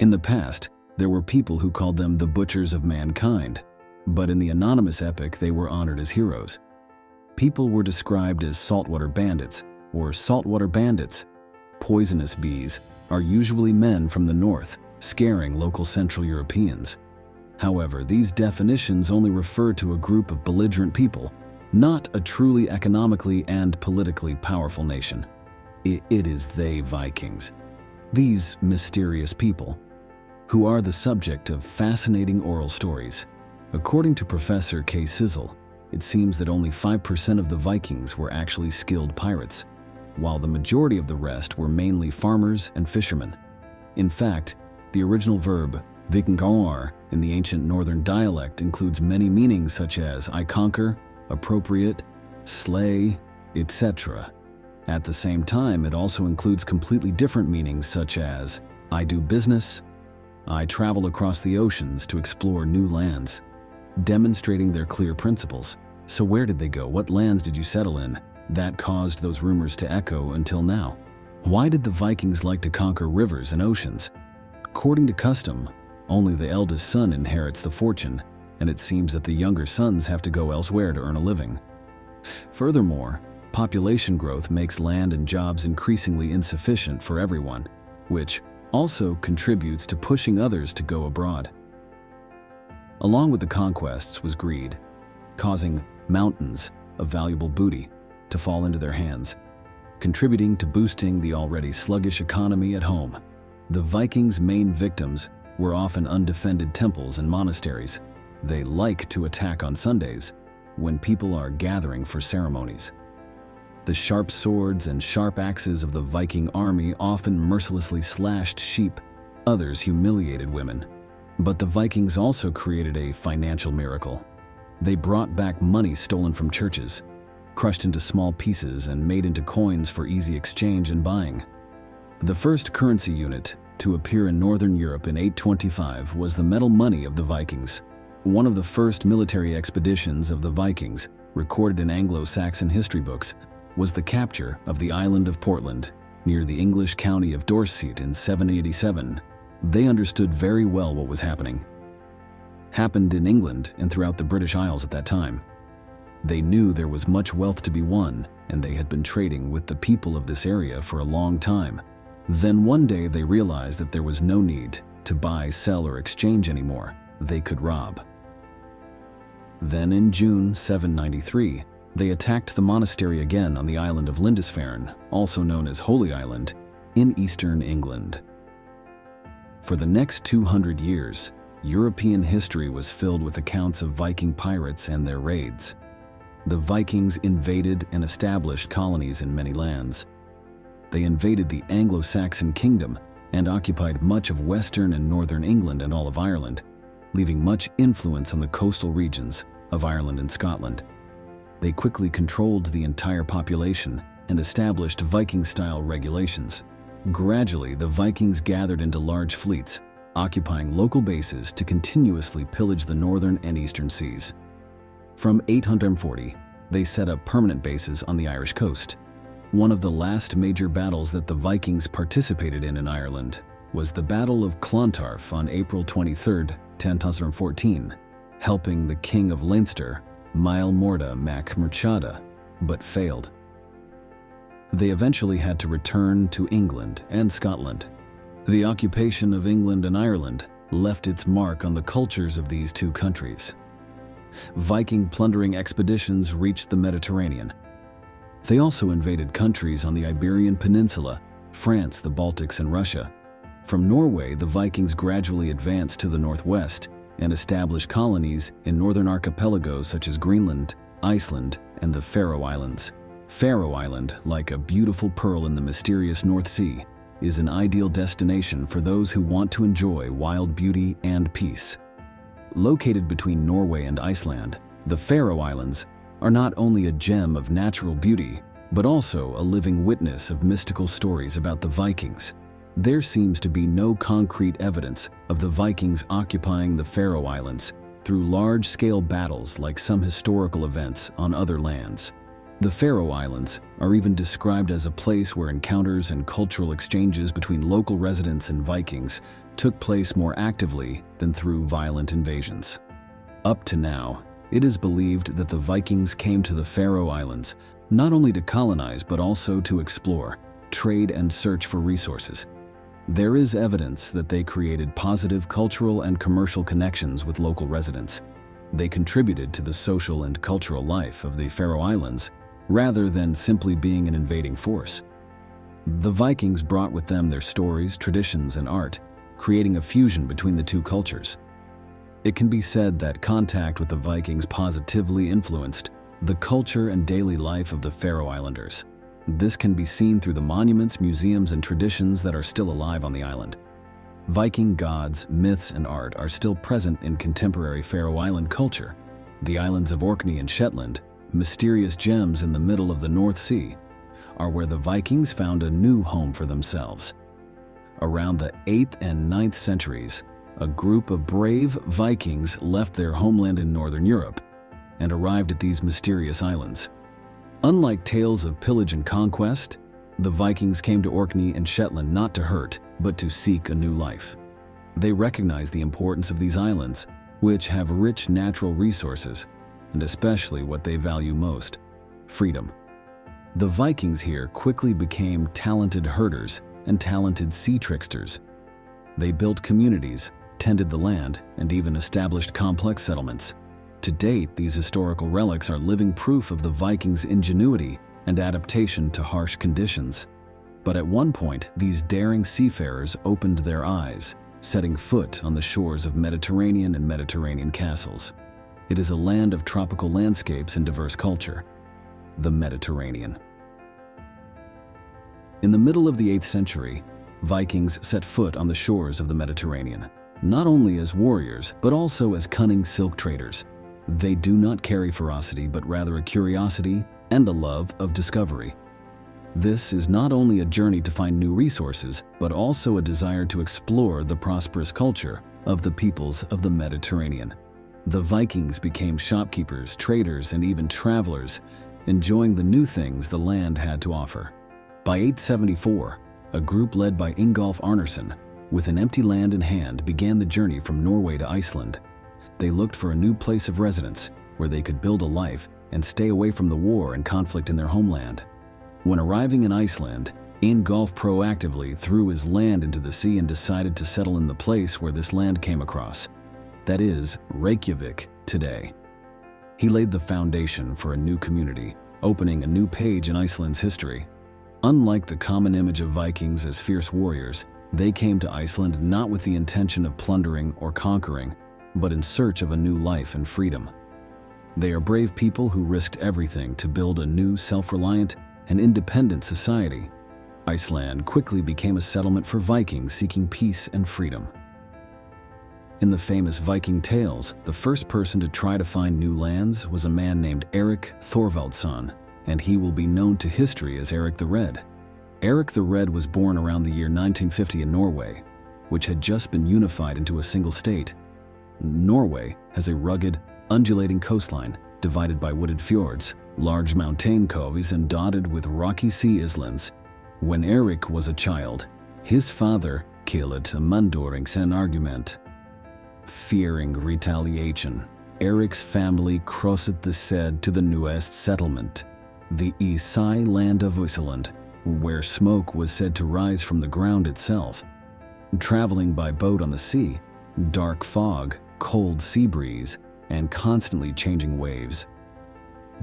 In the past, there were people who called them the butchers of mankind, but in the anonymous epic they were honored as heroes. People were described as saltwater bandits or saltwater bandits. Poisonous bees are usually men from the north, scaring local Central Europeans. However, these definitions only refer to a group of belligerent people, not a truly economically and politically powerful nation. It is they Vikings, these mysterious people, who are the subject of fascinating oral stories. According to Professor K. Sizzle, it seems that only 5% of the Vikings were actually skilled pirates, while the majority of the rest were mainly farmers and fishermen. In fact, the original verb Viking in the ancient northern dialect includes many meanings such as I conquer, appropriate, slay, etc. At the same time, it also includes completely different meanings such as I do business, I travel across the oceans to explore new lands, demonstrating their clear principles. So where did they go? What lands did you settle in? That caused those rumors to echo until now. Why did the Vikings like to conquer rivers and oceans? According to custom, only the eldest son inherits the fortune, and it seems that the younger sons have to go elsewhere to earn a living. Furthermore, population growth makes land and jobs increasingly insufficient for everyone, which also contributes to pushing others to go abroad. Along with the conquests was greed, causing mountains of valuable booty to fall into their hands, contributing to boosting the already sluggish economy at home. The Vikings' main victims were often undefended temples and monasteries. They like to attack on Sundays, when people are gathering for ceremonies. The sharp swords and sharp axes of the Viking army often mercilessly slashed sheep, others humiliated women. But the Vikings also created a financial miracle. They brought back money stolen from churches, crushed into small pieces and made into coins for easy exchange and buying. The first currency unit to appear in Northern Europe in 825 was the metal money of the Vikings. One of the first military expeditions of the Vikings, recorded in Anglo-Saxon history books, was the capture of the island of Portland, near the English county of Dorset in 787. They understood very well what was happened in England and throughout the British Isles at that time. They knew there was much wealth to be won, and they had been trading with the people of this area for a long time. Then one day they realized that there was no need to buy, sell, or exchange anymore. They could rob. Then in June 793, they attacked the monastery again on the island of Lindisfarne, also known as Holy Island, in eastern England. For the next 200 years, European history was filled with accounts of Viking pirates and their raids. The Vikings invaded and established colonies in many lands. They invaded the Anglo-Saxon kingdom and occupied much of western and northern England and all of Ireland, leaving much influence on the coastal regions of Ireland and Scotland. They quickly controlled the entire population and established Viking-style regulations. Gradually, the Vikings gathered into large fleets, occupying local bases to continuously pillage the northern and eastern seas. From 840, they set up permanent bases on the Irish coast. One of the last major battles that the Vikings participated in Ireland was the Battle of Clontarf on April 23, 1014, helping the King of Leinster, Mael Morda mac Murchada, but failed. They eventually had to return to England and Scotland. The occupation of England and Ireland left its mark on the cultures of these two countries. Viking plundering expeditions reached the Mediterranean. They also invaded countries on the Iberian Peninsula, France, the Baltics, and Russia. From Norway, the Vikings gradually advanced to the northwest and established colonies in northern archipelagos such as Greenland, Iceland, and the Faroe Islands. Faroe Island, like a beautiful pearl in the mysterious North Sea, is an ideal destination for those who want to enjoy wild beauty and peace. Located between Norway and Iceland, the Faroe Islands are not only a gem of natural beauty, but also a living witness of mystical stories about the Vikings. There seems to be no concrete evidence of the Vikings occupying the Faroe Islands through large-scale battles like some historical events on other lands. The Faroe Islands are even described as a place where encounters and cultural exchanges between local residents and Vikings took place more actively than through violent invasions. Up to now, it is believed that the Vikings came to the Faroe Islands not only to colonize but also to explore, trade, and search for resources. There is evidence that they created positive cultural and commercial connections with local residents. They contributed to the social and cultural life of the Faroe Islands rather than simply being an invading force. The Vikings brought with them their stories, traditions, and art, creating a fusion between the two cultures. It can be said that contact with the Vikings positively influenced the culture and daily life of the Faroe Islanders. This can be seen through the monuments, museums, and traditions that are still alive on the island. Viking gods, myths, and art are still present in contemporary Faroe Island culture. The islands of Orkney and Shetland, mysterious gems in the middle of the North Sea, are where the Vikings found a new home for themselves. Around the 8th and 9th centuries, a group of brave Vikings left their homeland in northern Europe and arrived at these mysterious islands. Unlike tales of pillage and conquest, the Vikings came to Orkney and Shetland not to hurt, but to seek a new life. They recognized the importance of these islands, which have rich natural resources, and especially what they value most: freedom. The Vikings here quickly became talented herders and talented sea tricksters. They built communities, tended the land, and even established complex settlements. To date, these historical relics are living proof of the Vikings' ingenuity and adaptation to harsh conditions. But at one point, these daring seafarers opened their eyes, setting foot on the shores of Mediterranean and Mediterranean castles. It is a land of tropical landscapes and diverse culture. The Mediterranean. In the middle of the 8th century, Vikings set foot on the shores of the Mediterranean, not only as warriors, but also as cunning silk traders. They do not carry ferocity, but rather a curiosity and a love of discovery. This is not only a journey to find new resources, but also a desire to explore the prosperous culture of the peoples of the Mediterranean. The Vikings became shopkeepers, traders, and even travelers, enjoying the new things the land had to offer. By 874, a group led by Ingolf Arnarsson, with an empty land in hand, began the journey from Norway to Iceland. They looked for a new place of residence where they could build a life and stay away from the war and conflict in their homeland. When arriving in Iceland, Ingolf proactively threw his land into the sea and decided to settle in the place where this land came across. That is, Reykjavik today. He laid the foundation for a new community, opening a new page in Iceland's history. Unlike the common image of Vikings as fierce warriors, they came to Iceland not with the intention of plundering or conquering, but in search of a new life and freedom. They are brave people who risked everything to build a new, self-reliant, and independent society. Iceland quickly became a settlement for Vikings seeking peace and freedom. In the famous Viking tales, the first person to try to find new lands was a man named Eric Thorvaldsson, and he will be known to history as Eric the Red. Eric the Red was born around the year 1950 in Norway, which had just been unified into a single state. Norway has a rugged, undulating coastline divided by wooded fjords, large mountain coves, and dotted with rocky sea islands. When Eric was a child, his father killed a Mandoringsen argument. Fearing retaliation, Eric's family crossed the Sed to the newest settlement, the Isai land of Iceland, where smoke was said to rise from the ground itself. Traveling by boat on the sea, dark fog, cold sea breeze, and constantly changing waves.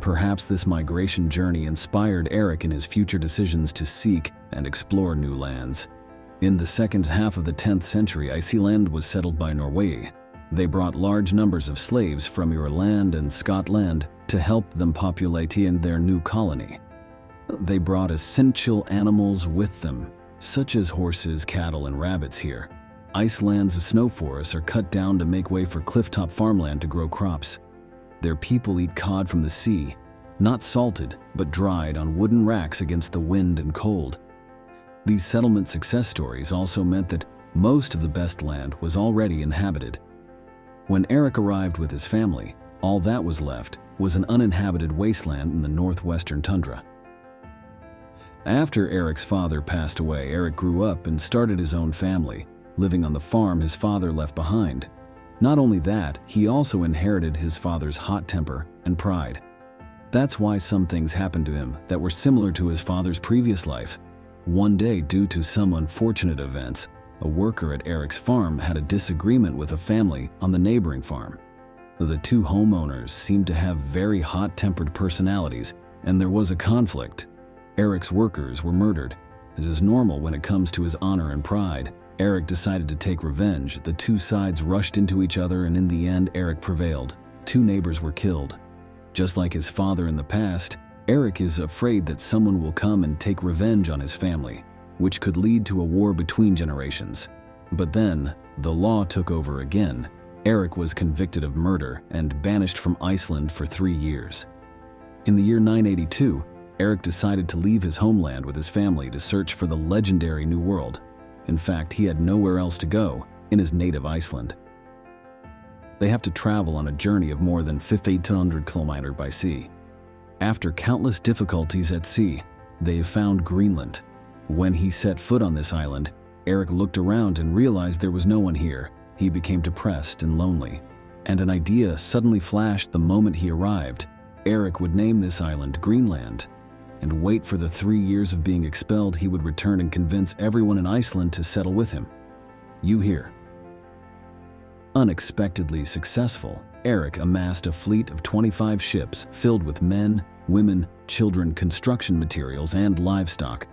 Perhaps this migration journey inspired Eric in his future decisions to seek and explore new lands. In the second half of the 10th century, Iceland was settled by Norway. They brought large numbers of slaves from Ireland and Scotland to help them populate their new colony. They brought essential animals with them, such as horses, cattle, and rabbits here. Iceland's snow forests are cut down to make way for clifftop farmland to grow crops. Their people eat cod from the sea, not salted, but dried on wooden racks against the wind and cold. These settlement success stories also meant that most of the best land was already inhabited. When Eric arrived with his family, all that was left was an uninhabited wasteland in the northwestern tundra. After Eric's father passed away, Eric grew up and started his own family, living on the farm his father left behind. Not only that, he also inherited his father's hot temper and pride. That's why some things happened to him that were similar to his father's previous life. One day, due to some unfortunate events, a worker at Eric's farm had a disagreement with a family on the neighboring farm. The two homeowners seemed to have very hot-tempered personalities, and there was a conflict. Eric's workers were murdered. As is normal when it comes to his honor and pride, Eric decided to take revenge. The two sides rushed into each other, and in the end, Eric prevailed. Two neighbors were killed. Just like his father in the past, Eric is afraid that someone will come and take revenge on his family, which could lead to a war between generations. But then, the law took over again. Eric was convicted of murder and banished from Iceland for 3 years. In the year 982, Eric decided to leave his homeland with his family to search for the legendary New World. In fact, he had nowhere else to go in his native Iceland. They have to travel on a journey of more than 1,500 kilometers by sea. After countless difficulties at sea, they found Greenland. When he set foot on this island, Eric looked around and realized there was no one here. He became depressed and lonely, and an idea suddenly flashed the moment he arrived. Eric would name this island Greenland, and wait for the 3 years of being expelled. He would return and convince everyone in Iceland to settle with him. You hear. Unexpectedly successful, Eric amassed a fleet of 25 ships filled with men, women, children, construction materials, and livestock.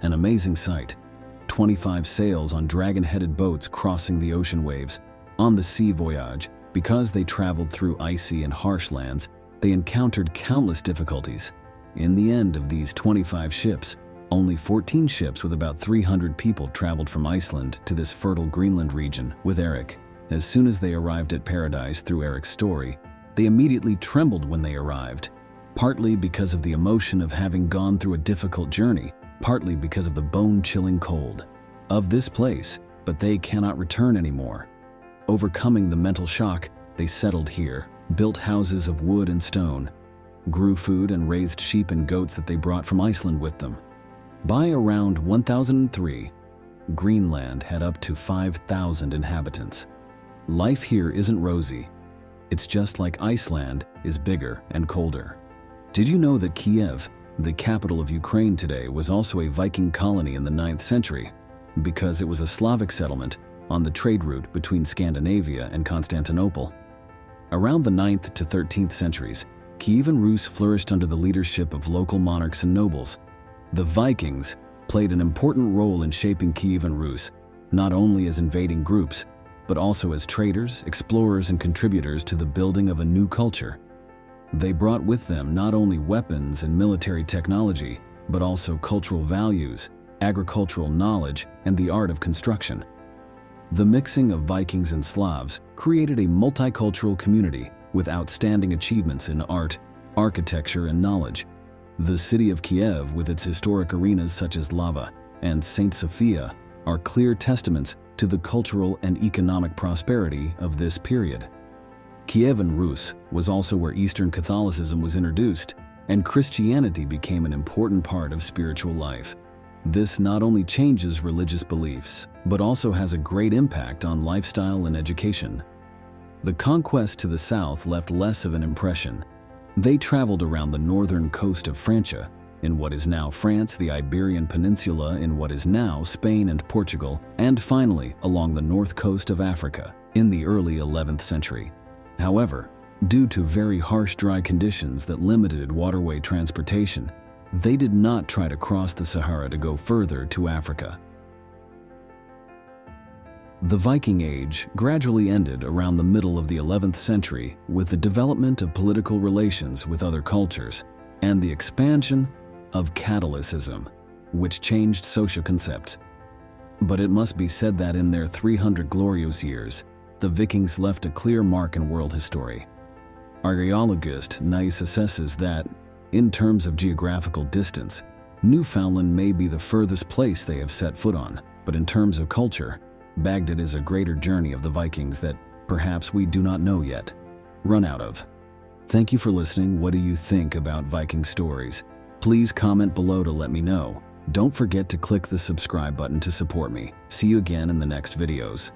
An amazing sight. 25 sails on dragon-headed boats crossing the ocean waves. On the sea voyage, because they traveled through icy and harsh lands, they encountered countless difficulties. In the end of these 25 ships, only 14 ships with about 300 people traveled from Iceland to this fertile Greenland region with Eric. As soon as they arrived at paradise through Eric's story, they immediately trembled when they arrived, partly because of the emotion of having gone through a difficult journey, partly because of the bone-chilling cold of this place, but they cannot return anymore. Overcoming the mental shock, they settled here, built houses of wood and stone, grew food and raised sheep and goats that they brought from Iceland with them. By around 1003, Greenland had up to 5,000 inhabitants. Life here isn't rosy. It's just like Iceland is bigger and colder. Did you know that Kiev, the capital of Ukraine today, was also a Viking colony in the 9th century? Because it was a Slavic settlement on the trade route between Scandinavia and Constantinople. Around the 9th to 13th centuries, Kievan Rus flourished under the leadership of local monarchs and nobles. The Vikings played an important role in shaping Kievan Rus, not only as invading groups, but also as traders, explorers, and contributors to the building of a new culture. They brought with them not only weapons and military technology, but also cultural values, agricultural knowledge, and the art of construction. The mixing of Vikings and Slavs created a multicultural community with outstanding achievements in art, architecture, and knowledge. The city of Kiev, with its historic arenas such as Lava and Saint Sophia, are clear testaments to the cultural and economic prosperity of this period. Kievan Rus was also where Eastern Catholicism was introduced, and Christianity became an important part of spiritual life. This not only changes religious beliefs, but also has a great impact on lifestyle and education. The conquest to the south left less of an impression. They traveled around the northern coast of Francia, in what is now France, the Iberian Peninsula in what is now Spain and Portugal, and finally along the north coast of Africa in the early 11th century. However, due to very harsh dry conditions that limited waterway transportation, they did not try to cross the Sahara to go further to Africa. The Viking Age gradually ended around the middle of the 11th century with the development of political relations with other cultures and the expansion of Catholicism, which changed social concepts. But it must be said that in their 300 glorious years, the Vikings left a clear mark in world history. Archaeologist Nice assesses that, in terms of geographical distance, Newfoundland may be the furthest place they have set foot on, but in terms of culture, Baghdad is a greater journey of the Vikings that perhaps we do not know yet. Run out of. Thank you for listening. What do you think about Viking stories? Please comment below to let me know. Don't forget to click the subscribe button to support me. See you again in the next videos.